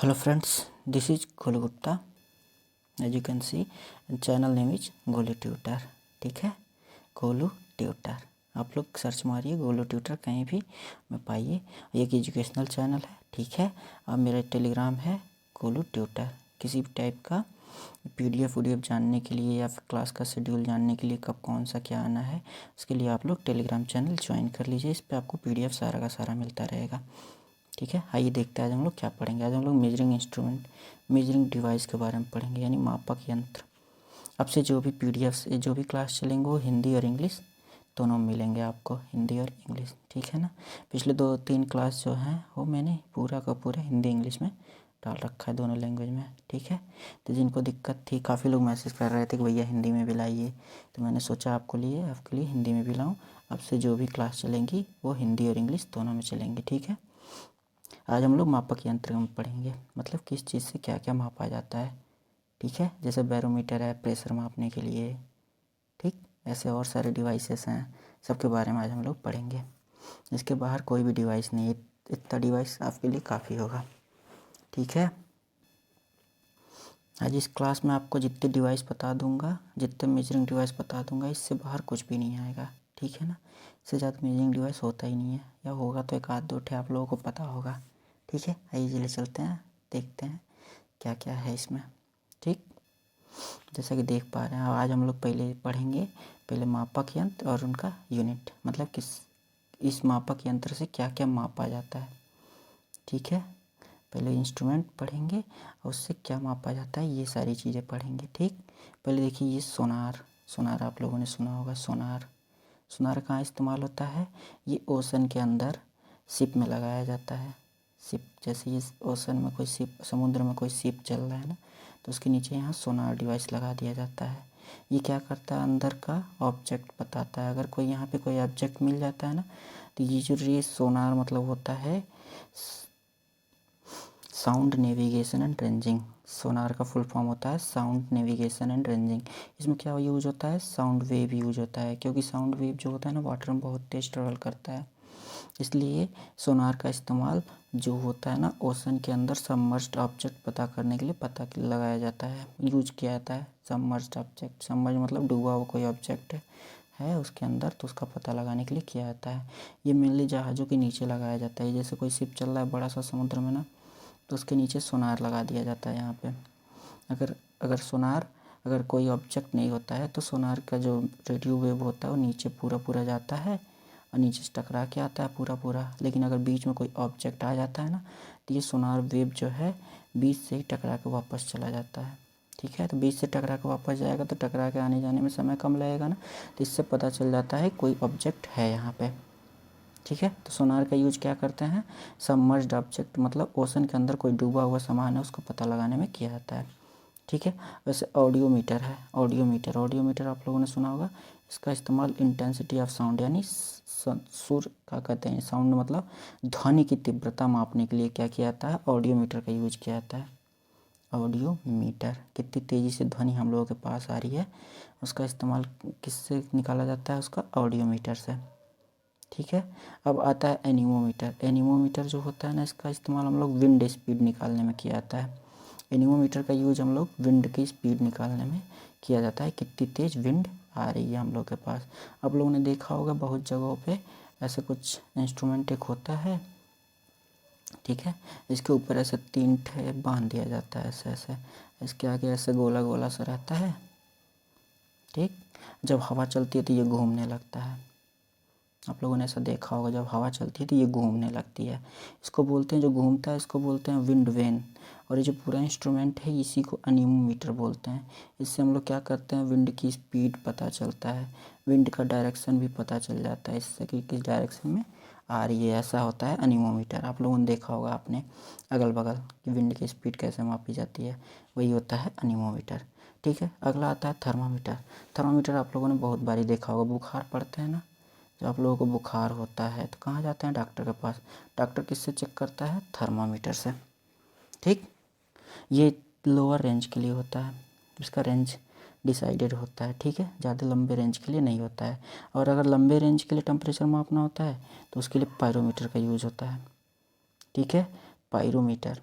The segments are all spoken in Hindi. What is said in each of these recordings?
Hello friends, this is Golu Gupta. As you can see, channel name is Golu tutor. ठीक है, गोलू ट्यूटर. आप लोग सर्च मारिए गोलू ट्यूटर कहीं भी में पाइए. ये एक एजुकेशनल चैनल है. ठीक है, अब मेरा टेलीग्राम है गोलू ट्यूटर. किसी भी टाइप का पीडीएफ जानने के लिए या फिर क्लास का शेड्यूल जानने के लिए कब कौन सा क्या आना है, उसके लिए आप लोग टेलीग्राम चैनल ज्वाइन कर लीजिए. इस पर आपको पीडीएफ सारा का सारा मिलता रहेगा. ठीक है, आइए देखते हैं आज हम लोग क्या पढ़ेंगे. आज हम लोग मेजरिंग इंस्ट्रूमेंट, मेजरिंग डिवाइस के बारे में पढ़ेंगे, यानी मापक यंत्र. अब से जो भी पीडीएफ जो भी क्लास चलेंगे वो हिंदी और इंग्लिश दोनों मिलेंगे आपको, हिंदी और इंग्लिश. ठीक है ना. पिछले 2-3 क्लास जो हैं वो मैंने पूरा का पूरा हिंदी इंग्लिश में डाल रखा है, दोनों लैंग्वेज में. ठीक है, तो जिनको दिक्कत थी, काफ़ी लोग मैसेज कर रहे थे कि भैया हिंदी में भी लाइए, तो मैंने सोचा आपके लिए हिंदी में भी लाऊं. अब से जो भी क्लास चलेंगी वो हिंदी और इंग्लिश दोनों में चलेंगी. ठीक है, आज हम लोग मापक यंत्र में पढ़ेंगे, मतलब किस चीज़ से क्या क्या मापा जाता है. ठीक है, जैसे बैरोमीटर है प्रेशर मापने के लिए. ठीक, ऐसे और सारे डिवाइसेस हैं, सबके बारे में आज हम लोग पढ़ेंगे. इसके बाहर कोई भी डिवाइस नहीं है, इतना डिवाइस आपके लिए काफ़ी होगा. ठीक है, आज इस क्लास में आपको जितने डिवाइस बता दूंगा, जितने मेजरिंग डिवाइस बता दूंगा, इससे बाहर कुछ भी नहीं आएगा. ठीक है ना, इससे ज़्यादा मेजरिंग डिवाइस होता ही नहीं है, या होगा तो एक आध दो ठे आप लोगों को पता होगा. ठीक है, आइए चले चलते हैं, देखते हैं क्या क्या है इसमें. ठीक, जैसा कि देख पा रहे हैं, आज हम लोग पहले पढ़ेंगे पहले मापक यंत्र और उनका यूनिट, मतलब इस मापक यंत्र से क्या क्या मापा जाता है. ठीक है, पहले इंस्ट्रूमेंट पढ़ेंगे और उससे क्या मापा जाता है, ये सारी चीज़ें पढ़ेंगे. ठीक, पहले देखिए ये सोनार आप लोगों ने सुना होगा. सोनार कहाँ इस्तेमाल होता है, ये ओशन के अंदर शिप में लगाया जाता है. शिप, जैसे ये ओशन में कोई शिप, समुद्र में कोई शिप चल रहा है ना, तो उसके नीचे यहाँ सोनार डिवाइस लगा दिया जाता है. ये क्या करता है, अंदर का ऑब्जेक्ट बताता है. अगर कोई यहाँ पे कोई ऑब्जेक्ट मिल जाता है ना, तो ये जो रे सोनार मतलब होता है साउंड नेविगेशन एंड रेंजिंग. सोनार का फुल फॉर्म होता है साउंड नेविगेशन एंड रेंजिंग. इसमें क्या यूज होता है, साउंड वेव यूज होता है, क्योंकि साउंड वेव जो होता है ना वाटर में बहुत तेज ट्रेवल करता है. इसलिए सोनार का इस्तेमाल जो होता है ना ओशन के अंदर सबमर्ज्ड ऑब्जेक्ट पता करने के लिए लगाया जाता है, यूज किया जाता है. सबमर्ज्ड ऑब्जेक्ट, सबमर्ज मतलब डूबा हुआ कोई ऑब्जेक्ट है उसके अंदर, तो उसका पता लगाने के लिए किया जाता है. ये मेनली जहाज़ों के नीचे लगाया जाता है. जैसे कोई शिप चल रहा है बड़ा सा समुद्र में ना, तो उसके नीचे सोनार लगा दिया जाता है यहाँ पे. अगर कोई ऑब्जेक्ट नहीं होता है तो सोनार का जो रेडियो वेव होता है वो नीचे पूरा जाता है और नीचे से टकरा के आता है पूरा. लेकिन अगर बीच में कोई ऑब्जेक्ट आ जाता है ना, तो ये सोनार वेव जो है बीच से ही टकरा के वापस चला जाता है. ठीक है, तो बीच से टकरा के वापस जाएगा तो टकरा के आने जाने में समय कम लगेगा ना, तो इससे पता चल जाता है कोई ऑब्जेक्ट है यहाँ पे. ठीक है, तो सोनार का यूज क्या करते हैं, सबमर्ज्ड ऑब्जेक्ट मतलब ओशन के अंदर कोई डूबा हुआ सामान है उसको पता लगाने में किया जाता है. ठीक है, वैसे ऑडियोमीटर है. ऑडियोमीटर आप लोगों ने सुना होगा. इसका इस्तेमाल इंटेंसिटी ऑफ साउंड, यानी सुर का कहते हैं, साउंड मतलब ध्वनि की तीव्रता मापने के लिए क्या किया जाता है, ऑडियोमीटर का यूज किया जाता है. ऑडियोमीटर, कितनी तेज़ी से ध्वनि हम लोगों के पास आ रही है, उसका इस्तेमाल किससे निकाला जाता है, उसका ऑडियोमीटर से. ठीक है, अब आता है एनीमोमीटर. एनीमोमीटर जो होता है ना, इसका इस्तेमाल हम लोग विंड स्पीड निकालने में किया जाता है. एनीमोमीटर का यूज हम लोग विंड की स्पीड निकालने में किया जाता है, कितनी तेज़ विंड आ रही है हम लोग के पास. आप लोगों ने देखा होगा बहुत जगहों पे ऐसे कुछ इंस्ट्रूमेंट एक होता है. ठीक है, इसके ऊपर ऐसे 3 ठे बांध दिया जाता है, ऐसे इसके आगे ऐसे गोला गोला सा रहता है. ठीक, जब हवा चलती है तो ये घूमने लगता है. आप लोगों ने ऐसा देखा होगा, जब हवा चलती है तो ये घूमने लगती है. इसको बोलते हैं, जो घूमता है इसको बोलते हैं विंड वेन. और ये जो पूरा इंस्ट्रूमेंट है इसी को अनीमोमीटर बोलते हैं. इससे हम लोग क्या करते हैं, विंड की स्पीड पता चलता है, विंड का डायरेक्शन भी पता चल जाता है इससे कि किस डायरेक्शन में आ रही है. ऐसा होता है अनीमोमीटर. आप लोगों ने देखा होगा अपने अगल बगल कि विंड की स्पीड कैसे मापी जाती है, वही होता है अनीमोमीटर. ठीक है, अगला आता है थर्मामीटर. थर्मामीटर आप लोगों ने बहुत बारी देखा होगा. बुखार पड़ता है ना, जब आप लोगों को बुखार होता है तो कहाँ जाते हैं, डॉक्टर के पास. डॉक्टर किससे चेक करता है, थर्मामीटर से. ठीक, ये लोअर रेंज के लिए होता है, इसका रेंज डिसाइडेड होता है. ठीक है, ज़्यादा लंबे रेंज के लिए नहीं होता है. और अगर लंबे रेंज के लिए टेम्परेचर मापना होता है तो उसके लिए पायरोमीटर का यूज़ होता है. ठीक है, पायरोमीटर.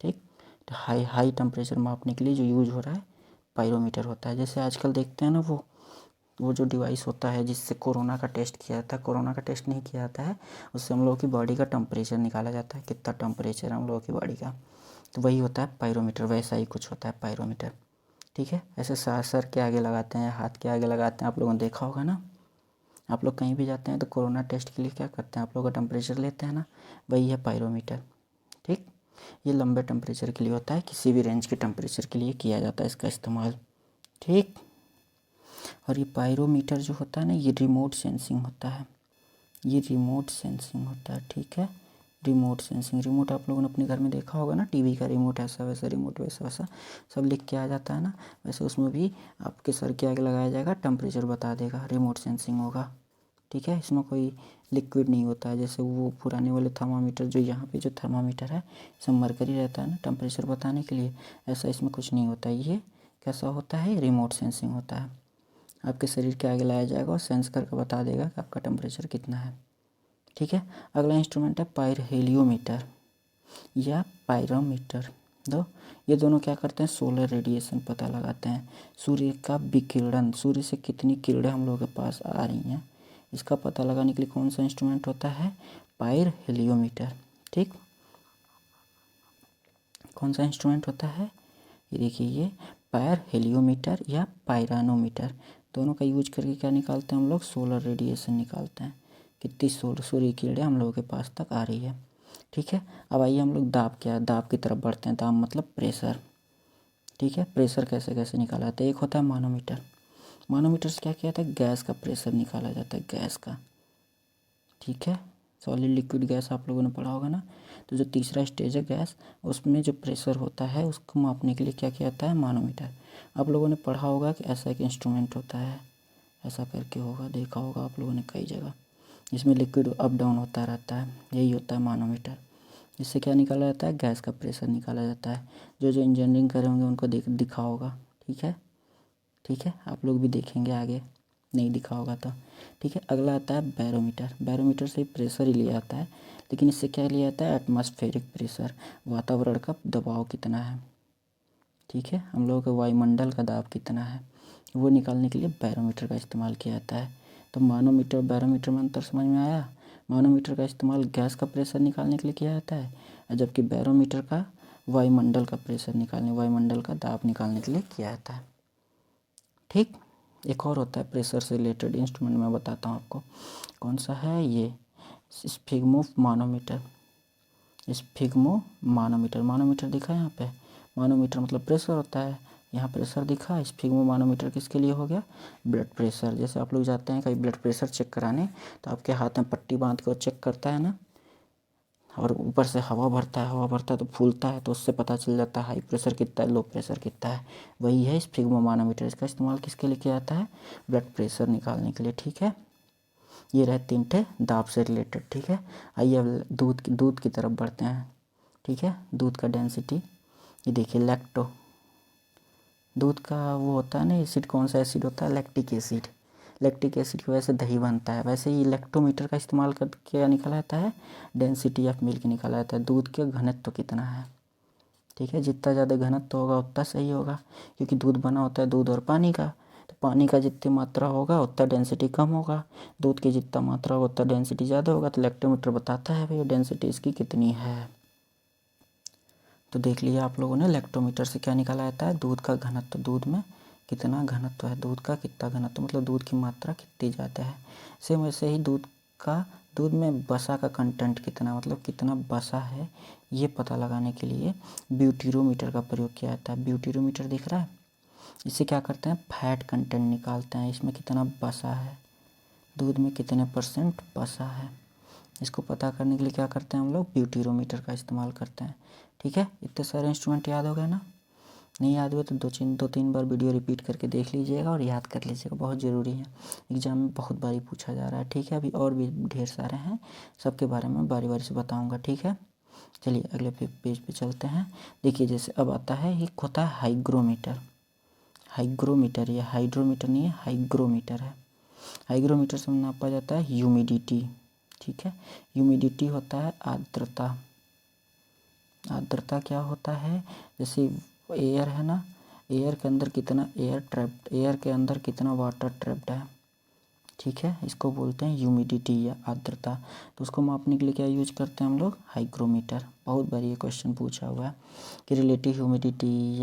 ठीक। तो हाई टेम्परेचर मापने के लिए जो यूज हो रहा है पायरोमीटर होता है। जैसे आजकल देखते हैं ना वो जो डिवाइस होता है जिससे कोरोना का टेस्ट किया जाता है, कोरोना का टेस्ट नहीं किया जाता है, उससे हम लोगों की बॉडी का टेम्परेचर निकाला जाता है, कितना टेम्परेचर है हम लोगों की बॉडी का, तो वही होता है पायरोमीटर। वैसा ही कुछ होता है पायरोमीटर, ठीक है। ऐसे सर के आगे लगाते हैं, हाथ के आगे लगाते हैं, आप लोगों ने देखा होगा ना। आप लोग कहीं भी जाते हैं तो कोरोना टेस्ट के लिए क्या करते हैं, आप लोग का टेम्परेचर लेते हैं ना, वही है पायरोमीटर, ठीक। ये लंबे टेम्परेचर के लिए होता है, किसी भी रेंज के टेम्परेचर के लिए किया जाता है इसका इस्तेमाल, ठीक। और ये पायरोमीटर जो होता है ना, ये रिमोट सेंसिंग होता है, ये रिमोट सेंसिंग होता है, ठीक है। रिमोट सेंसिंग, रिमोट आप लोगों ने अपने घर में देखा होगा ना, टीवी का रिमोट ऐसा वैसा, रिमोट वैसा वैसा सब लिख के आ जाता है ना, वैसे उसमें भी आपके सर के आगे लगाया जाएगा, टेम्परेचर बता देगा, रिमोट सेंसिंग होगा, ठीक है। इसमें कोई लिक्विड नहीं होता है, जैसे वो पुराने वाले थर्मामीटर, जो यहाँ पे जो थर्मामीटर है इसमें मरकरी रहता है ना टेम्परेचर बताने के लिए, ऐसा इसमें कुछ नहीं होता है। ये कैसा होता है, रिमोट सेंसिंग होता है, आपके शरीर के आगे लाया जाएगा और सेंस करके बता देगा कि आपका टेम्परेचर कितना है, ठीक है। अगला इंस्ट्रूमेंट है पायरहेलियोमीटर या पायरोमीटर। दो ये दोनों क्या करते हैं, सोलर रेडिएशन पता लगाते हैं, सूर्य का विकिरण, सूर्य से कितनी किरणें हम लोगों के पास आ रही हैं, इसका पता लगाने के लिए कौन सा इंस्ट्रूमेंट होता है, पायरहेलियोमीटर, ठीक। कौन सा इंस्ट्रूमेंट होता है, ये देखिए, ये पायरहेलियोमीटर या पायरानोमीटर, दोनों का यूज करके क्या निकालते हैं हम लोग, सोलर रेडिएशन निकालते हैं, कितनी सूर्य की किरणें हम लोगों के पास तक आ रही है, ठीक है। अब आइए हम लोग दाब दाब की तरफ बढ़ते हैं, दाब मतलब प्रेशर, ठीक है। प्रेशर कैसे कैसे निकाला जाता है, एक होता है मानोमीटर, मानोमीटर से क्या किया जाता है, गैस का प्रेशर निकाला जाता है, गैस का, ठीक है। सॉलिड लिक्विड गैस आप लोगों ने पढ़ा होगा ना, तो जो तीसरा स्टेज है गैस, उसमें जो प्रेशर होता है उसको मापने के लिए क्या किया जाता है, मानोमीटर। आप लोगों ने पढ़ा होगा कि ऐसा एक इंस्ट्रूमेंट होता है, ऐसा करके होगा, देखा होगा आप लोगों ने कई जगह, इसमें लिक्विड अप डाउन होता रहता है, यही होता है मानोमीटर। इससे क्या निकाला जाता है, गैस का प्रेशर निकाला जाता है। जो जो इंजीनियरिंग करे होंगे उनको दिखा होगा, ठीक है, ठीक है। आप लोग भी देखेंगे आगे, नहीं दिखा होगा तो, ठीक है। अगला आता है बैरोमीटर, बैरोमीटर से प्रेशर ही लिया जाता है, लेकिन इससे क्या लिया जाता है, एटमॉस्फेरिक प्रेशर, वातावरण का दबाव कितना है, ठीक है, हम लोगों के वायुमंडल का दाब कितना है, वो निकालने के लिए बैरोमीटर का इस्तेमाल किया जाता है। तो मानोमीटर बैरोमीटर में अंतर समझ में आया, मानोमीटर का इस्तेमाल गैस का प्रेशर निकालने के लिए किया जाता है, और जबकि बैरोमीटर का वायुमंडल का प्रेशर निकालने, वायुमंडल का दाब निकालने के लिए किया जाता है, ठीक। एक और होता है प्रेशर से रिलेटेड इंस्ट्रूमेंट, मैं बताता हूँ आपको कौन सा है, ये स्फिग्मो मानोमीटर, स्फिग्मो मानोमीटर, मानोमीटर दिखा है यहाँ पे, मानोमीटर मतलब प्रेशर होता है, यहाँ प्रेशर दिखा, स्फिग्मो मानोमीटर किसके लिए हो गया, ब्लड प्रेशर। जैसे आप लोग जाते हैं कहीं ब्लड प्रेशर चेक कराने, तो आपके हाथ में पट्टी बांध के वो चेक करता है ना, और ऊपर से हवा भरता है, हवा भरता है तो फूलता है, तो उससे पता चल जाता है हाई प्रेशर कितना है, लो प्रेशर कितना है, वही है स्फिग्मोमानोमीटर। इसका इस्तेमाल किसके लिए किया जाता है, ब्लड प्रेशर निकालने के लिए, ठीक है। ये रहे 3 ठे दाब से रिलेटेड, ठीक है। आइए अब दूध की तरफ बढ़ते हैं, ठीक है। दूध का डेंसिटी, ये देखिए लैक्टो, दूध का वो होता है ना एसिड, कौन सा एसिड होता है, लैक्टिक एसिड, लैक्टिक एसिड की वजह से दही बनता है। वैसे ही लैक्टोमीटर का इस्तेमाल करके क्या निकाला जाता है, डेंसिटी ऑफ मिल्क निकाला जाता है, दूध के घनत्व कितना है, ठीक है। जितना ज़्यादा घनत्व होगा उतना सही होगा, क्योंकि दूध बना होता है दूध और पानी का, तो पानी का जितनी मात्रा होगा उतना डेंसिटी कम होगा, दूध की जितना मात्रा होगा उतना डेंसिटी ज़्यादा होगा। तो लैक्टोमीटर बताता है भैया डेंसिटी इसकी कितनी है। तो देख लिया आप लोगों ने, लैक्टोमीटर से क्या निकाला जाता है, दूध का घनत्व, दूध में कितना घनत्व है, दूध का कितना घनत्व मतलब दूध की मात्रा कितनी ज़्यादा है। सेम वैसे ही दूध में वसा का कंटेंट कितना, मतलब कितना वसा है, ये पता लगाने के लिए ब्यूटीरोमीटर का प्रयोग किया जाता है। ब्यूटीरोमीटर दिख रहा है, इससे क्या करते हैं, फैट कंटेंट निकालते हैं, इसमें कितना वसा है, दूध में कितने % वसा है, इसको पता करने के लिए क्या करते हैं हम लोग, ब्यूटीरोमीटर का इस्तेमाल करते हैं, ठीक है। इतने सारे इंस्ट्रूमेंट याद हो गए ना, नहीं याद हुए तो दो तीन बार वीडियो रिपीट करके देख लीजिएगा और याद कर लीजिएगा, बहुत ज़रूरी है, एग्जाम में बहुत बारी पूछा जा रहा है, ठीक है। अभी और भी ढेर सारे हैं, सबके बारे में बारी बारी से बताऊँगा, ठीक है। चलिए अगले पेज पे चलते हैं। देखिए जैसे अब आता है, एक होता है हाइग्रोमीटर, हाइग्रोमीटर, ये हाइड्रोमीटर नहीं है, हाइग्रोमीटर है। हाइग्रोमीटर से नापा जाता है ह्यूमिडिटी, ठीक है। ह्यूमिडिटी होता है आर्द्रता, आर्द्रता क्या होता है, जैसे एयर है ना, एयर के अंदर कितना एयर के अंदर कितना वाटर ट्रैप्ड है, ठीक है, इसको बोलते हैं ह्यूमिडिटी या आर्द्रता। तो उसको मापने के लिए क्या यूज करते हैं हम लोग, हाइग्रोमीटर। बहुत बार ये क्वेश्चन पूछा हुआ है कि रिलेटिव ह्यूमिडिटी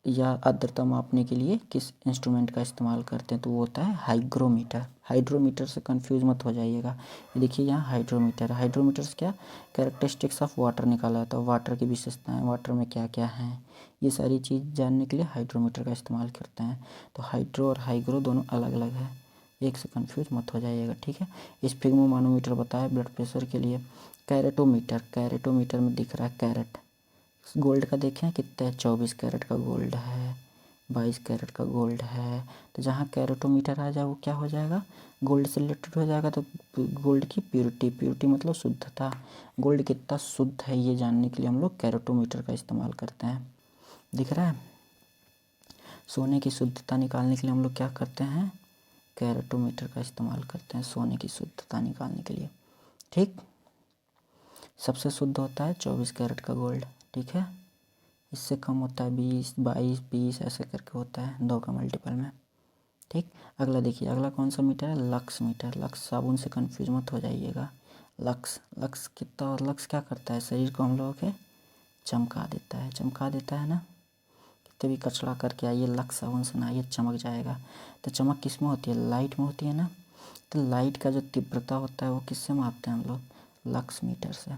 या आर्द्रता मापने के लिए किस इंस्ट्रूमेंट का इस्तेमाल करते हैं, तो वो होता है हाइग्रोमीटर। हाइड्रोमीटर से कंफ्यूज मत हो जाइएगा। ये देखिए यहाँ हाइड्रोमीटर, हाइड्रोमीटर से क्या कैरेक्टरिस्टिक्स ऑफ वाटर निकाला जाता है, वाटर की विशेषताएं, वाटर में क्या क्या हैं, ये सारी चीज़ जानने के लिए हाइड्रोमीटर का इस्तेमाल करते हैं। तो हाइड्रो और हाइग्रो दोनों अलग अलग है, एक से कंफ्यूज मत हो जाइएगा, ठीक है। स्फिग्मोमानोमीटर बताया ब्लड प्रेशर के लिए। कैरेटोमीटर, कैरेटोमीटर में दिख रहा है कैरेट, गोल्ड का देखें कितना है, 24 कैरेट का गोल्ड है, 22 कैरेट का गोल्ड है। तो जहाँ कैरेटोमीटर आ जाए वो क्या हो जाएगा, गोल्ड से रिलेटेड हो जाएगा। तो गोल्ड की प्योरिटी, प्योरिटी मतलब शुद्धता, गोल्ड कितना शुद्ध है ये जानने के लिए हम लोग कैरेटोमीटर का इस्तेमाल करते हैं। दिख रहा है। सोने की शुद्धता निकालने के लिए हम लोग क्या करते हैं, कैरेटोमीटर का इस्तेमाल करते हैं सोने की शुद्धता निकालने के लिए, ठीक। सबसे शुद्ध होता है 24 कैरेट का गोल्ड, ठीक है। इससे कम होता है 20, 22, 20 ऐसे करके होता है 2 का मल्टीपल में, ठीक। अगला देखिए, अगला कौन सा मीटर है, लक्स मीटर। लक्स साबुन से कंफ्यूज मत हो जाइएगा। लक्स, लक्स कितना, और लक्स क्या करता है, शरीर को हम लोगों के चमका देता है, चमका देता है ना। कितने भी कचरा करके आइए, लक्स साबुन से नहाइए, चमक जाएगा। तो चमक किस में होती है, लाइट में होती है ना। तो लाइट का जो तीव्रता होता है वो किससे मापते हैं हम लोग, लक्स मीटर से।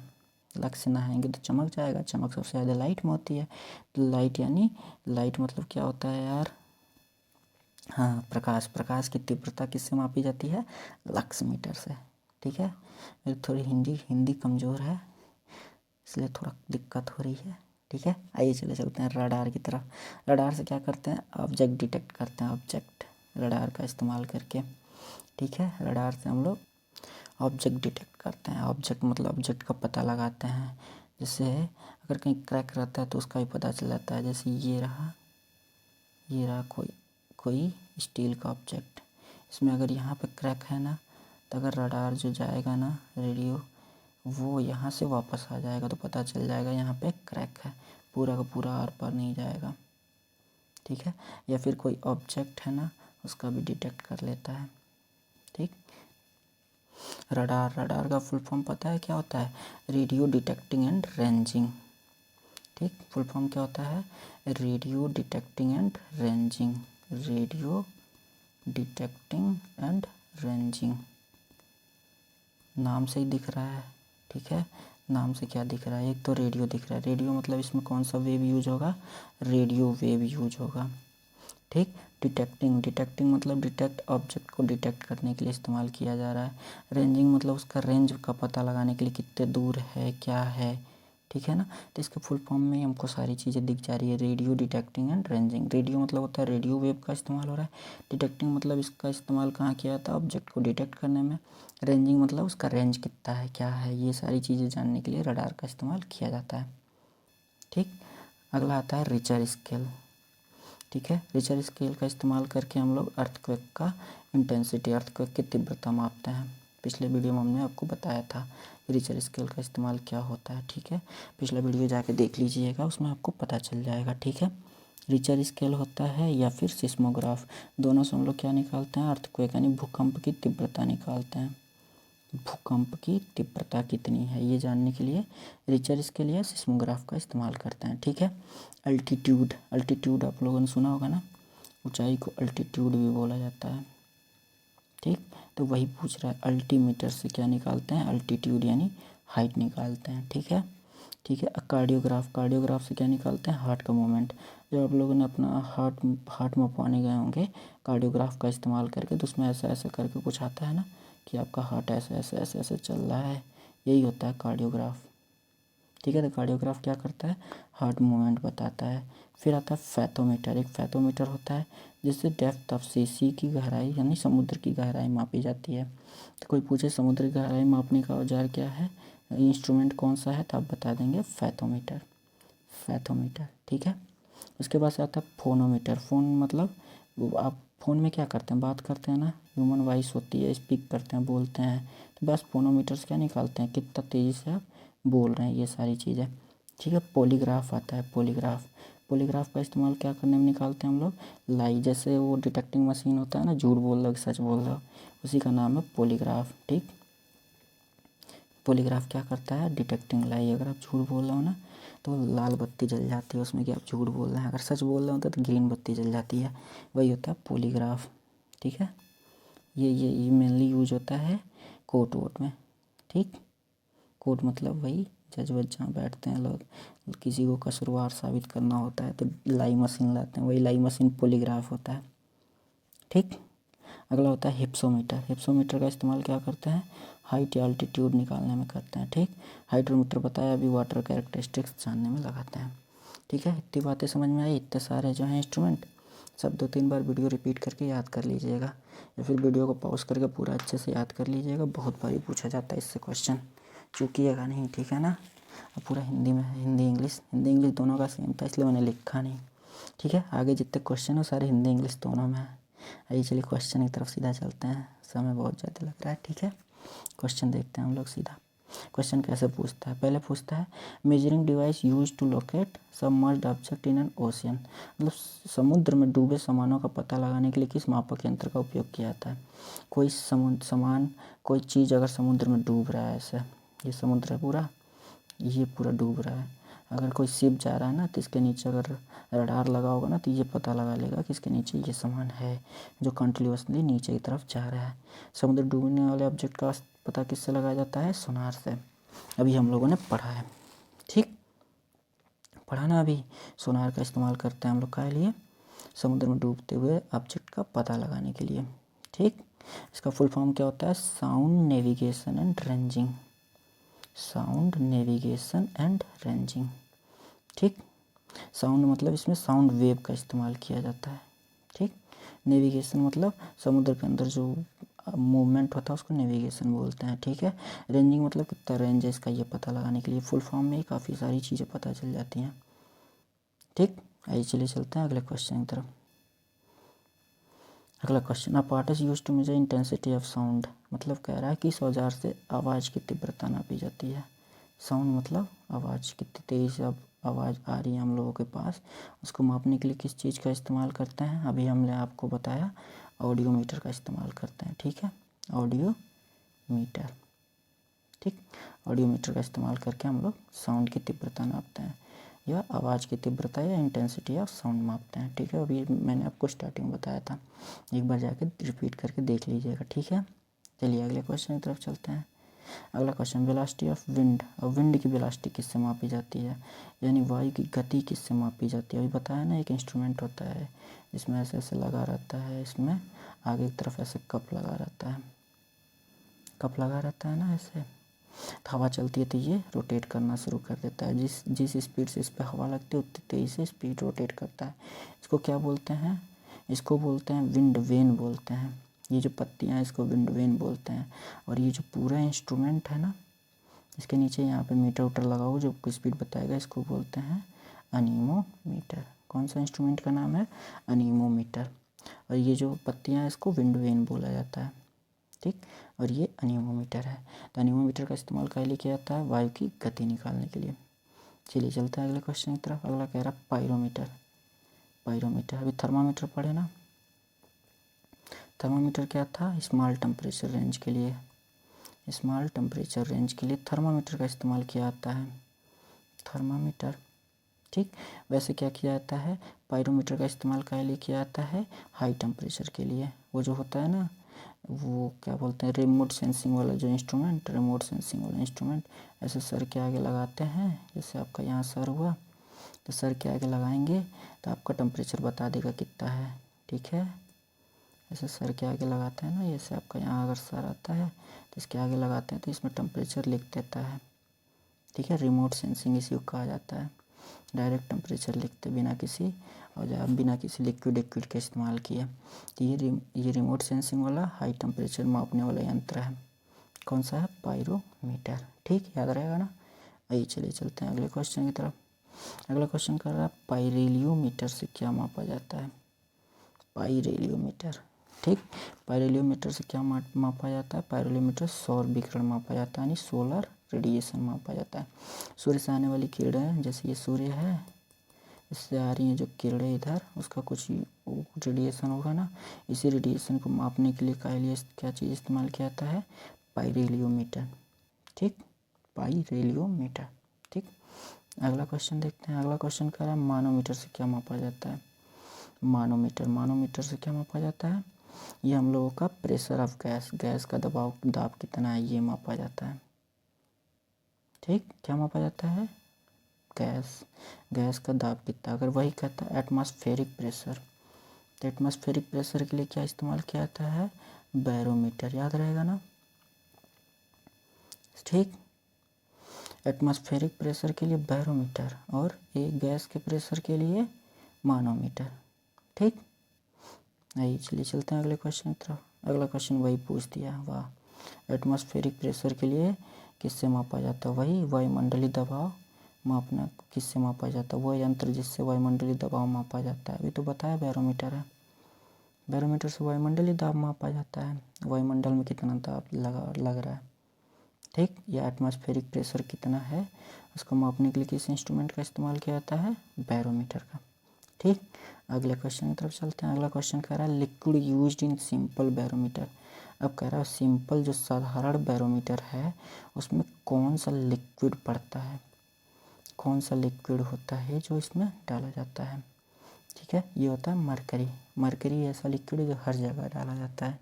लक्स से नहाएंगे तो चमक जाएगा, चमक सबसे ज़्यादा लाइट में होती है। तो लाइट यानी, लाइट मतलब क्या होता है यार, हाँ प्रकाश, प्रकाश की तीव्रता किससे मापी जाती है, लक्स मीटर से, ठीक है। मेरी थोड़ी हिंदी कमज़ोर है इसलिए थोड़ा दिक्कत हो रही है, ठीक है। आइए चलते हैं रडार की तरफ। रडार से क्या करते हैं, ऑब्जेक्ट डिटेक्ट करते हैं, ऑब्जेक्ट, रडार का इस्तेमाल करके, ठीक है। रडार से हम लोग ऑब्जेक्ट डिटेक्ट करते हैं, ऑब्जेक्ट मतलब ऑब्जेक्ट का पता लगाते हैं। जैसे अगर कहीं क्रैक रहता है तो उसका भी पता चल जाता है। जैसे ये रहा कोई स्टील का ऑब्जेक्ट, इसमें अगर यहाँ पे क्रैक है ना, तो अगर रडार जो जाएगा ना, रेडियो, वो यहाँ से वापस आ जाएगा तो पता चल जाएगा यहाँ पे क्रैक है, पूरा का पूरा आर पार नहीं जाएगा, ठीक है। या फिर कोई ऑब्जेक्ट है ना, उसका भी डिटेक्ट कर लेता है, ठीक। रडार, रडार का फुल फॉर्म पता है क्या होता है, रेडियो डिटेक्टिंग एंड रेंजिंग, ठीक। फुल फॉर्म क्या होता है, radio detecting and ranging, radio detecting and ranging, नाम से ही दिख रहा है, ठीक है। नाम से क्या दिख रहा है, एक तो रेडियो दिख रहा है, रेडियो मतलब इसमें कौन सा वेव यूज होगा, रेडियो वेव यूज होगा, ठीक। डिटेक्टिंग, डिटेक्टिंग मतलब डिटेक्ट, ऑब्जेक्ट को डिटेक्ट करने के लिए इस्तेमाल किया जा रहा है। रेंजिंग मतलब उसका रेंज का पता लगाने के लिए कितने दूर है, क्या है, ठीक है ना। तो इसके फुल फॉर्म में हमको सारी चीज़ें दिख जा रही है, radio detecting and ranging. Radio मतलब होता है रेडियो वेव का इस्तेमाल हो रहा है, डिटेक्टिंग मतलब इसका इस्तेमाल कहाँ किया जाता है, ऑब्जेक्ट को डिटेक्ट करने में, रेंजिंग मतलब उसका रेंज कितना है, क्या है, ये सारी चीज़ें जानने के लिए रडार का इस्तेमाल किया जाता है, ठीक। अगला आता है रिचर स्केल, ठीक है। रिचर स्केल का इस्तेमाल करके हम लोग अर्थक्वेक का इंटेंसिटी, अर्थक्वेक की तीव्रता मापते हैं। पिछले वीडियो में हमने आपको बताया था रिचर स्केल का इस्तेमाल क्या होता है, ठीक है। पिछला वीडियो जाके देख लीजिएगा, उसमें आपको पता चल जाएगा, ठीक है। रिचर स्केल होता है या फिर सिस्मोग्राफ, दोनों से हम लोग क्या निकालते हैं, अर्थक्वेक यानी भूकंप की तीव्रता निकालते हैं। भूकंप की तीव्रता कितनी है ये जानने के लिए रिचर स्केल या सिस्मोग्राफ का इस्तेमाल करते हैं, ठीक है। अल्टीट्यूड, अल्टीट्यूड आप लोगों ने सुना होगा ना, ऊंचाई को अल्टीट्यूड भी बोला जाता है, ठीक। तो वही पूछ रहा है, अल्टीमीटर से क्या निकालते हैं, अल्टीट्यूड यानी हाइट निकालते हैं, ठीक है, ठीक है। कार्डियोग्राफ, कार्डियोग्राफ से क्या निकालते हैं, हार्ट का मूवमेंट। जब आप लोगों ने अपना हार्ट मपवाने गए होंगे कार्डियोग्राफ का इस्तेमाल करके, तो उसमें ऐसा ऐसा करके कुछ आता है ना कि आपका हार्ट ऐसे ऐसे ऐसे ऐसे चल रहा है, यही होता है कार्डियोग्राफ, ठीक है। तो कार्डियोग्राफ क्या करता है, हार्ट मूवमेंट बताता है। फिर आता है फैथोमीटर, एक फैथोमीटर होता है जिससे डेप्थ ऑफ सी की गहराई यानी समुद्र की गहराई मापी जाती है। तो कोई पूछे समुद्र की गहराई मापने का औजार क्या है, इंस्ट्रूमेंट कौन सा है, तो आप बता देंगे फैथोमीटर, फैथोमीटर, ठीक है। उसके बाद से आता है फोनोमीटर, फोन मतलब आप फ़ोन में क्या करते हैं, बात करते हैं ना, ह्यूमन वॉइस होती है, स्पीक करते हैं, बोलते हैं, तो बस फोनोमीटर से क्या निकालते हैं, कितना तेज़ी से आप बोल रहे हैं, ये सारी चीज़ें, ठीक है। पॉलीग्राफ आता है, पॉलीग्राफ। पॉलीग्राफ का इस्तेमाल क्या करने में निकालते हैं हम लोग, लाई। जैसे वो डिटेक्टिंग मशीन होता है ना, झूठ बोल रहा हो सच बोल रहा हो, उसी का नाम है पॉलीग्राफ। ठीक, पॉलीग्राफ क्या करता है, डिटेक्टिंग लाई। अगर आप झूठ बोल रहे हो ना तो लाल बत्ती जल जाती है उसमें कि आप झूठ बोल रहे हैं। अगर सच बोल रहे होते तो ग्रीन बत्ती जल जाती है। वही होता है पॉलीग्राफ। ठीक है, ये मेनली यूज होता है कोर्ट वोट में। ठीक, कोर्ट मतलब वही जज वज जहाँ बैठते हैं लोग, किसी को कसूरवार साबित करना होता है तो लाई मशीन लाते हैं, वही लाई मशीन पॉलीग्राफ होता है। ठीक, अगला होता है हिप्सोमीटर। हिप्सोमीटर का इस्तेमाल क्या करते हैं, हाइट या अल्टीट्यूड निकालने में करते हैं। ठीक, हाइड्रोमीटर बताया अभी, वाटर कैरेक्टरिस्टिक्स जानने में लगाते हैं। ठीक है, इतनी बातें समझ में आई। इतने सारे जो हैं इंस्ट्रूमेंट, सब 2-3 बार वीडियो रिपीट करके याद कर लीजिएगा, या फिर वीडियो को पॉज करके पूरा अच्छे से याद कर लीजिएगा। बहुत बारी पूछा जाता है इससे क्वेश्चन, चूकिएगा नहीं। ठीक है ना, अब पूरा हिंदी में है, हिंदी इंग्लिश दोनों का सेम था इसलिए मैंने लिखा नहीं। ठीक है, आगे जितने क्वेश्चन हो सारे हिंदी इंग्लिश दोनों में है। आइए चलिए क्वेश्चन की तरफ सीधा चलते हैं, समय बहुत ज़्यादा लग रहा है। ठीक है, क्वेश्चन देखते हैं हम लोग सीधा। क्वेश्चन कैसे पूछता है, पहले पूछता है measuring device use to locate submerged object in an ocean. मतलब समुद्र में डूबे सामानों का पता लगाने के लिए किस मापक यंत्र का उपयोग किया जाता है। कोई सामान, कोई चीज़ अगर समुद्र में डूब रहा है, ऐसे ये समुद्र है पूरा, ये पूरा डूब रहा है, अगर कोई शिप जा रहा है ना तो इसके नीचे अगर रडार लगा होगा ना तो ये पता लगा लेगा कि इसके नीचे ये सामान है जो कंटिन्यूअसली नीचे की तरफ जा रहा है। समुद्र डूबने वाले ऑब्जेक्ट का पता किससे लगाया जाता है, सोनार से। अभी हम लोगों ने पढ़ा है। ठीक, पढ़ा ना अभी, सोनार का इस्तेमाल करते हैं हम लोग के लिए, समुद्र में डूबते हुए ऑब्जेक्ट का पता लगाने के लिए। ठीक, इसका फुल फॉर्म क्या होता है, sound navigation and ranging. Sound navigation and ranging. ठीक, साउंड मतलब इसमें साउंड वेव का इस्तेमाल किया जाता है। ठीक, नेविगेशन मतलब समुद्र के अंदर जो मूवमेंट होता है उसको नेविगेशन बोलते हैं। ठीक है, रेंजिंग मतलब कितना रेंज है इसका, ये पता लगाने के लिए फुल फॉर्म में ही काफ़ी सारी चीज़ें पता चल जाती हैं। ठीक, आइए चलिए चलते हैं अगले क्वेश्चन की तरफ। अगला question, apparatus use to measure intensity of sound. मतलब कह रहा है कि इस औजार से आवाज़ की तीव्रता नापी जाती है। साउंड मतलब आवाज़, कितनी तेज़ी से अब आवाज़ आ रही है हम लोगों के पास, उसको मापने के लिए किस चीज़ का इस्तेमाल करते हैं, अभी हमने आपको बताया ऑडियोमीटर का इस्तेमाल करते हैं। ठीक है, ऑडियोमीटर। ठीक, ऑडियोमीटर का इस्तेमाल करके हम लोग साउंड की तीव्रता नापते हैं, या आवाज़ की तीव्रता या इंटेंसिटी ऑफ साउंड मापते हैं। ठीक है, अभी मैंने आपको स्टार्टिंग बताया था, एक बार जाके रिपीट करके देख लीजिएगा। ठीक है, चलिए अगले क्वेश्चन की तरफ चलते हैं। अगला क्वेश्चन, वेलोसिटी ऑफ विंड। और विंड की वेलोसिटी किससे मापी जाती है, यानी वायु की गति किससे मापी जाती है। अभी बताया ना, एक इंस्ट्रूमेंट होता है इसमें ऐसे ऐसे लगा रहता है, इसमें आगे की तरफ ऐसे कप लगा रहता है, कप लगा रहता है ना ऐसे, तो हवा चलती है तो ये रोटेट करना शुरू कर देता है। जिस स्पीड से इस पर हवा लगती है उतनी तेज़ी से स्पीड रोटेट करता है। इसको क्या बोलते हैं, इसको बोलते हैं विंड वेन बोलते हैं। ये जो पत्तियाँ हैं इसको विंड वेन बोलते हैं। और ये जो पूरा इंस्ट्रूमेंट है ना, इसके नीचे यहाँ पे मीटर उटर लगा हो जो स्पीड बताएगा, इसको बोलते हैं अनीमोमीटर। कौन सा इंस्ट्रूमेंट का नाम है, अनीमोमीटर। और ये जो पत्तियाँ हैं इसको विंड वेन बोला जाता है। ठीक, और ये अनीमोमीटर है। तो अनीमोमीटर का इस्तेमाल क्या लिए किया जाता है, वायु की गति निकालने के लिए। चलिए चलते हैं अगले क्वेश्चन की तरफ। अगला कह रहा है पायरोमीटर। पायरोमीटर, अभी थर्मामीटर पढ़े ना, थर्मामीटर क्या था, स्मॉल टेम्परेचर रेंज के लिए, स्मॉल टेम्परेचर रेंज के लिए थर्मामीटर का इस्तेमाल किया जाता है, थर्मामीटर। ठीक, वैसे क्या किया जाता है, पायरोमीटर का इस्तेमाल क्या लिए किया जाता है, हाई टेम्परेचर के लिए। वो जो होता है ना, वो क्या बोलते हैं, रिमोट सेंसिंग वाला जो इंस्ट्रूमेंट, रिमोट सेंसिंग वाला इंस्ट्रूमेंट, ऐसे सर के आगे लगाते हैं, जैसे आपका यहाँ सर हुआ तो सर के आगे लगाएंगे तो आपका टेम्परेचर बता देगा कितना है। ठीक है, ऐसे सर के आगे लगाते हैं ना, जैसे आपका यहाँ अगर सर आता है तो इसके आगे लगाते हैं तो इसमें टेम्परेचर लिख देता है। ठीक है, रिमोट सेंसिंग इसी को कहा जाता है। डायरेक्ट टेम्परेचर लिखते बिना किसी औजार, बिना किसी लिक्विड के इस्तेमाल किए। तो ये रिमोट सेंसिंग वाला हाई टेम्परेचर मापने वाला यंत्र है। कौन सा है, पायरोमीटर। ठीक, याद रहेगा ना। आइए चलिए चलते हैं अगले क्वेश्चन की तरफ। अगला क्वेश्चन कर रहा है पाइरेलियोमीटर से क्या मापा जाता है, पाइरेलियोमीटर। ठीक, पाइरेलियोमीटर से क्या मापा जाता है, पाइरेलियोमीटर सौर विकिरण मापा जाता है, यानी सोलर रेडिएशन मापा जाता है। सूर्य से आने वाली किरणें, जैसे ये सूर्य है, इससे आ रही हैं जो किरणें इधर, उसका कुछ रेडिएशन होगा ना, इसी रेडिएशन को मापने के लिए क्या चीज़ इस्तेमाल किया जाता है, पाइरेलियोमीटर। ठीक, पाइरेलियोमीटर। ठीक, अगला क्वेश्चन देखते हैं। अगला क्वेश्चन कह रहा है मानोमीटर से क्या मापा जाता है। मानोमीटर से क्या मापा जाता है, ये हम लोगों का प्रेशर ऑफ गैस का दाब कितना है ये मापा जाता है। ठीक, क्या मापा जाता है, गैस का दाब कितना। अगर वही कहता है एटमॉस्फेरिक प्रेशर, तो एटमॉस्फेरिक प्रेशर के लिए क्या इस्तेमाल किया जाता है, बैरोमीटर, याद रहेगा ना। ठीक, एटमॉस्फेरिक प्रेशर के लिए बैरोमीटर और एक गैस के प्रेशर के लिए मानोमीटर। ठीक, आइए चलिए चलते हैं अगले क्वेश्चन की तरफ। अगला क्वेश्चन वही पूछ दिया, वाह। एटमॉस्फेरिक प्रेशर के लिए किससे मापा जाता है, वही वायुमंडलीय दबाव मापना किससे मापा जाता है, वो यंत्र जिससे वायुमंडलीय दबाव मापा जाता है। अभी तो बताया बैरोमीटर है, बैरोमीटर से वायुमंडलीय दाब मापा जाता है, वायुमंडल में कितना दाब लग रहा है। ठीक, या एटमॉस्फेरिक प्रेशर कितना है उसको मापने के लिए किस इंस्ट्रूमेंट का इस्तेमाल किया जाता है, बैरोमीटर का। ठीक, अगले क्वेश्चन की तरफ चलते हैं। अगला क्वेश्चन कह रहा है liquid used in simple barometer. अब कह रहा है सिंपल जो साधारण बैरोमीटर है उसमें कौन सा लिक्विड पड़ता है, कौन सा लिक्विड होता है जो इसमें डाला जाता है। ठीक है, ये होता है मरकरी। मरकरी ऐसा लिक्विड है जो हर जगह डाला जाता है।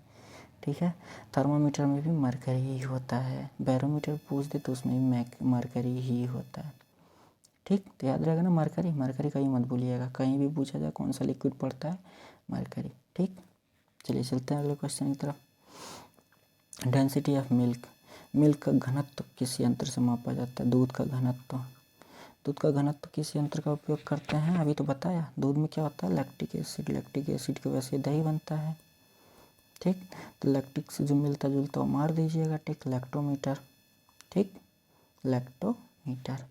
ठीक है, थर्मामीटर में भी मरकरी ही होता है, बैरोमीटर पूछ दे तो उसमें भी मरकरी ही होता है। ठीक, तो याद रहेगा ना मरकरी, मरकरी कहीं मत भूलिएगा, कहीं भी पूछा जाए कौन सा लिक्विड पड़ता है, मरकरी। ठीक, चलिए चलते हैं अगले क्वेश्चन की तरफ। डेंसिटी ऑफ मिल्क, मिल्क का घनत्व किस यंत्र से मापा जाता है, दूध का घनत्व। दूध का घनत्व किस यंत्र का उपयोग करते हैं, अभी तो बताया। दूध में क्या होता है, लैक्टिक एसिड, लैक्टिक एसिड की वजह से दही बनता है। ठीक, तो लैक्टिक से जो मिलता जुलता वो मार दीजिएगा। ठीक, लैक्टोमीटर। ठीक, लैक्टोमीटर।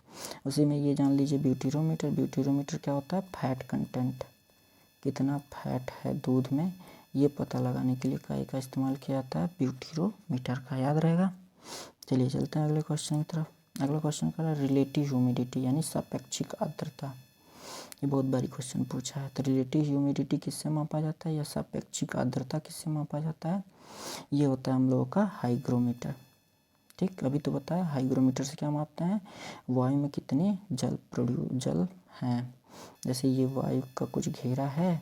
उसी में ये जान लीजिए ब्यूटीरोमीटर। ब्यूटीरोमीटर क्या होता है, फैट कंटेंट, कितना फैट है दूध में, ये पता लगाने के लिए का इस्तेमाल किया जाता है, ब्यूटीरोमीटर का, याद रहेगा। चलिए चलते हैं अगले क्वेश्चन की तरफ। अगला क्वेश्चन का है रिलेटिव ह्यूमिडिटी यानी सापेक्षिक आर्द्रता। ये बहुत बारी क्वेश्चन पूछा है। तो रिलेटिव ह्यूमिडिटी किससे मापा जाता है या सापेक्षिक आर्द्रता किससे मापा जाता है, ये होता है हम लोगों का हाइग्रोमीटर। ठीक, अभी तो बताया हाइग्रोमीटर से क्या मापते हैं, वायु में कितने जल हैं। जैसे ये वायु का कुछ घेरा है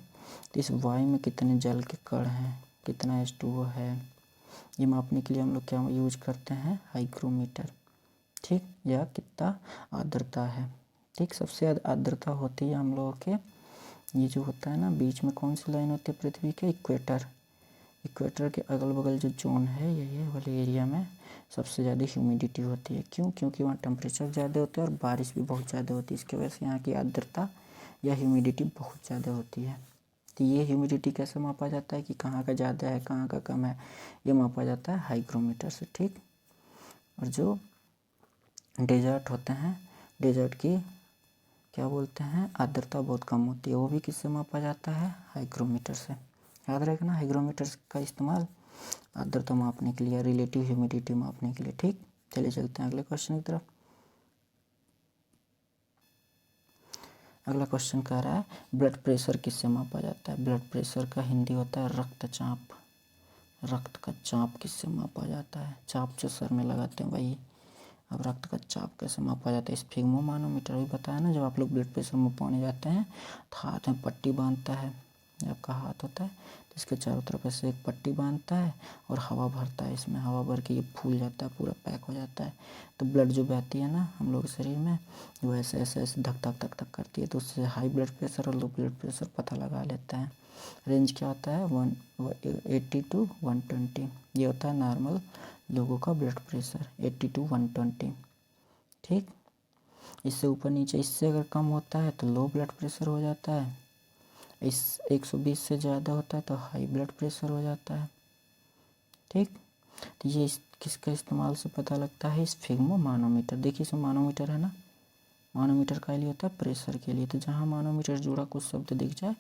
तो इस वायु में कितने जल के कण हैं, कितना H2O है, ये मापने के लिए हम लोग क्या यूज करते हैं, हाइग्रोमीटर। ठीक, या कितना आर्द्रता है। ठीक, सबसे ज़्यादा आर्द्रता होती है हम लोगों के, ये जो होता है ना बीच में कौन सी लाइन होती है पृथ्वी के, इक्वेटर। इक्वेटर के अगल बगल जो जोन है ये वाले एरिया में सबसे ज़्यादा ह्यूमिडिटी होती है। क्यों, क्योंकि वहाँ टेम्परेचर ज़्यादा होता है और बारिश भी बहुत ज़्यादा होती है, इसकी वजह से यहाँ की आर्द्रता या ह्यूमिडिटी बहुत ज़्यादा होती है। तो ये ह्यूमिडिटी कैसे मापा जाता है कि कहाँ का ज़्यादा है कहाँ का कम है, ये मापा जाता है हाइग्रोमीटर से। ठीक, और जो डेजर्ट होते हैं, डेजर्ट की क्या बोलते हैं, आर्द्रता बहुत कम होती है, वो भी किससे मापा जाता है, हाइग्रोमीटर से। याद रहेगा ना हाइग्रोमीटर का इस्तेमाल आर्द्रता मापने के लिए, रिलेटिव ह्यूमिडिटी मापने के लिए। ठीक, चलिए चलते हैं अगले क्वेश्चन की तरफ। अगला क्वेश्चन कह रहा है ब्लड प्रेशर किससे मापा जाता है। ब्लड प्रेशर का हिंदी होता है रक्तचाप। रक्त का चाप किससे मापा जाता है, चाप जो सर में लगाते हैं वही। अब रक्त का चाप कैसे मापा जाता है, स्फिग्मोमानोमीटर भी बताया ना, जब आप लोग ब्लड प्रेशर मापने जाते हैं तो हाथ में पट्टी बांधता है, आपका हाथ होता है तो इसके चारों तरफ ऐसे एक पट्टी बांधता है और हवा भरता है, इसमें हवा भर के ये फूल जाता है, पूरा पैक हो जाता है। तो ब्लड जो बहती है ना हम लोग के शरीर में वो ऐसे ऐसे ऐसे धक धक धक धक करती है, तो उससे हाई ब्लड प्रेशर और लो ब्लड प्रेशर पता लगा लेता है। रेंज क्या होता है 80 to 120, ये होता है नॉर्मल लोगों का ब्लड प्रेशर 80 to 120। ठीक, इससे ऊपर नीचे इससे अगर कम होता है तो लो ब्लड प्रेशर हो जाता है, इस 120 से ज़्यादा होता है तो हाई ब्लड प्रेशर हो जाता है। ठीक, तो ये किसका इस्तेमाल से पता लगता है, स्फिग्मोमानोमीटर। देखिए इसमें मानोमीटर है ना, मानोमीटर का लिए होता है प्रेशर के लिए, तो जहाँ मानोमीटर जुड़ा कुछ शब्द दिख जाए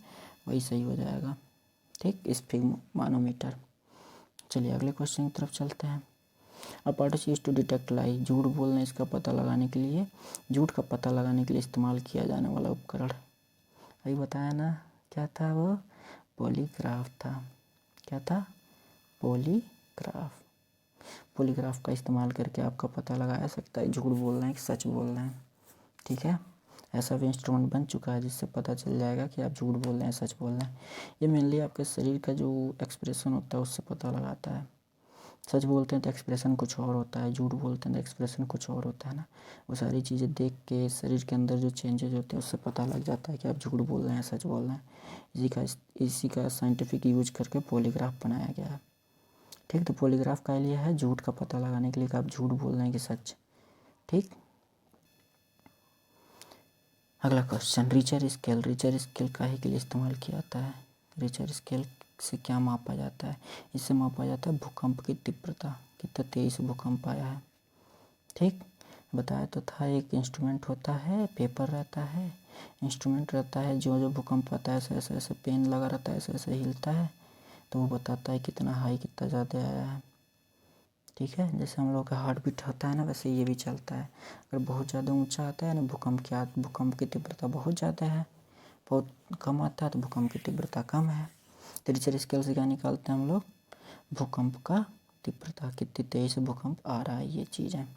वही सही हो जाएगा। ठीक, स्फिग्मोमानोमीटर। चलिए अगले क्वेश्चन की तरफ चलते हैं। अपार्टस यूज टू डिटेक्ट लाई, झूठ बोलने इसका पता लगाने के लिए, झूठ का पता लगाने के लिए इस्तेमाल किया जाने वाला उपकरण, अभी बताया ना क्या था वो, पॉलीग्राफ था। क्या था? पॉलीग्राफ। पॉलीग्राफ का इस्तेमाल करके आपका पता लगाया सकता है झूठ बोल रहे हैं कि सच बोल रहे हैं। ठीक है, ऐसा भी इंस्ट्रूमेंट बन चुका है जिससे पता चल जाएगा कि आप झूठ बोल रहे हैं सच बोल रहे हैं। ये मेनली आपके शरीर का जो एक्सप्रेशन होता है उससे पता लगाता है। सच बोलते हैं तो एक्सप्रेशन कुछ और होता है, झूठ बोलते हैं तो एक्सप्रेशन कुछ और होता है ना। वो सारी चीज़ें देख के शरीर के अंदर जो चेंजेज होते हैं उससे पता लग जाता है कि आप झूठ बोल रहे हैं सच बोल रहे हैं। इसी का साइंटिफिक यूज करके पॉलीग्राफ बनाया गया है। ठीक, तो पॉलीग्राफ का लिए है झूठ का पता लगाने के लिए कि आप झूठ बोल रहे हैं कि सच। ठीक, अगला question, Richter scale. Richter scale काहे के लिए इस्तेमाल किया जाता है? रिचर स्केल से क्या मापा जाता है? इससे मापा जाता है भूकंप की तीव्रता, कितना तेज भूकंप आया है। ठीक, बताया तो था, एक इंस्ट्रूमेंट होता है, पेपर रहता है, इंस्ट्रूमेंट रहता है, जो जो भूकंप आता है ऐसे ऐसे ऐसे पेन लगा रहता है, ऐसे ऐसे हिलता है तो वो बताता है कितना हाई कितना ज़्यादा आया है। ठीक है, जैसे हम लोग का हार्ट बीट होता है ना वैसे ये भी चलता है। अगर बहुत ज़्यादा ऊंचा आता है ना भूकंप की तीव्रता बहुत ज़्यादा है, बहुत कम आता है तो भूकंप की तीव्रता कम है। तो रिचर स्केल से क्या निकालते हैं हम लोग? भूकंप का तीव्रता, कितनी तेज़ से भूकंप आ रहा है, ये चीज़ है।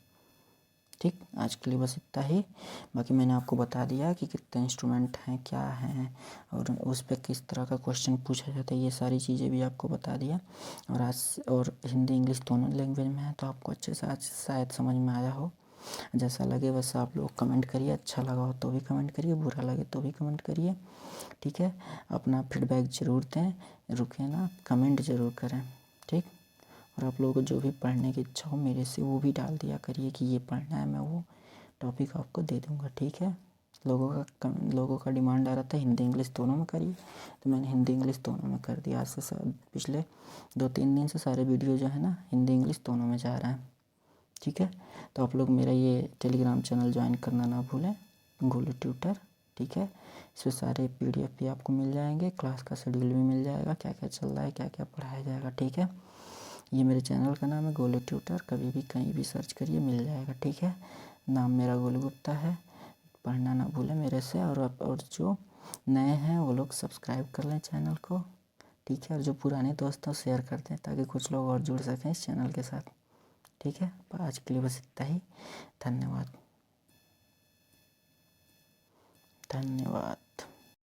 ठीक, आज के लिए बस इतना ही। बाकी मैंने आपको बता दिया कि कितने इंस्ट्रूमेंट हैं, क्या हैं, और उस पर किस तरह का क्वेश्चन पूछा जाता है, ये सारी चीज़ें भी आपको बता दिया। और आज और हिंदी इंग्लिश दोनों लैंग्वेज में है तो आपको अच्छे से आज शायद समझ में आया हो। जैसा लगे वैसा आप लोग कमेंट करिए, अच्छा लगा हो तो भी कमेंट करिए, बुरा लगे तो भी कमेंट करिए। ठीक है, अपना फीडबैक ज़रूर दें, रुके ना, कमेंट ज़रूर करें। ठीक, और आप लोगों को जो भी पढ़ने की इच्छा हो मेरे से वो भी डाल दिया करिए कि ये पढ़ना है, मैं वो टॉपिक आपको दे दूँगा। ठीक है, लोगों का डिमांड आ रहा था हिंदी इंग्लिश दोनों में करिए, तो मैंने हिंदी इंग्लिश दोनों में कर दिया। आज से पिछले 2-3 दिन से सारे वीडियो जो है ना हिंदी इंग्लिश दोनों में जा रहा है। ठीक है, तो आप लोग मेरा ये टेलीग्राम चैनल ज्वाइन करना ना भूलें, गोलू ट्यूटर। ठीक है, इसमें सारे PDF भी आपको मिल जाएंगे, क्लास का शेड्यूल भी मिल जाएगा, क्या क्या चल रहा है, क्या क्या पढ़ाया जाएगा। ठीक है, ये मेरे चैनल का नाम है गोलू ट्यूटर, कभी भी कहीं भी सर्च करिए मिल जाएगा। ठीक है, नाम मेरा गोलू गुप्ता है, पढ़ना ना भूलें मेरे से। और जो नए हैं वो लोग सब्सक्राइब कर लें चैनल को। ठीक है, और जो पुराने दोस्तों शेयर कर दें ताकि कुछ लोग और जुड़ सकें इस चैनल के साथ। ठीक है, आज के लिए बस इतना ही। धन्यवाद। धन्यवाद।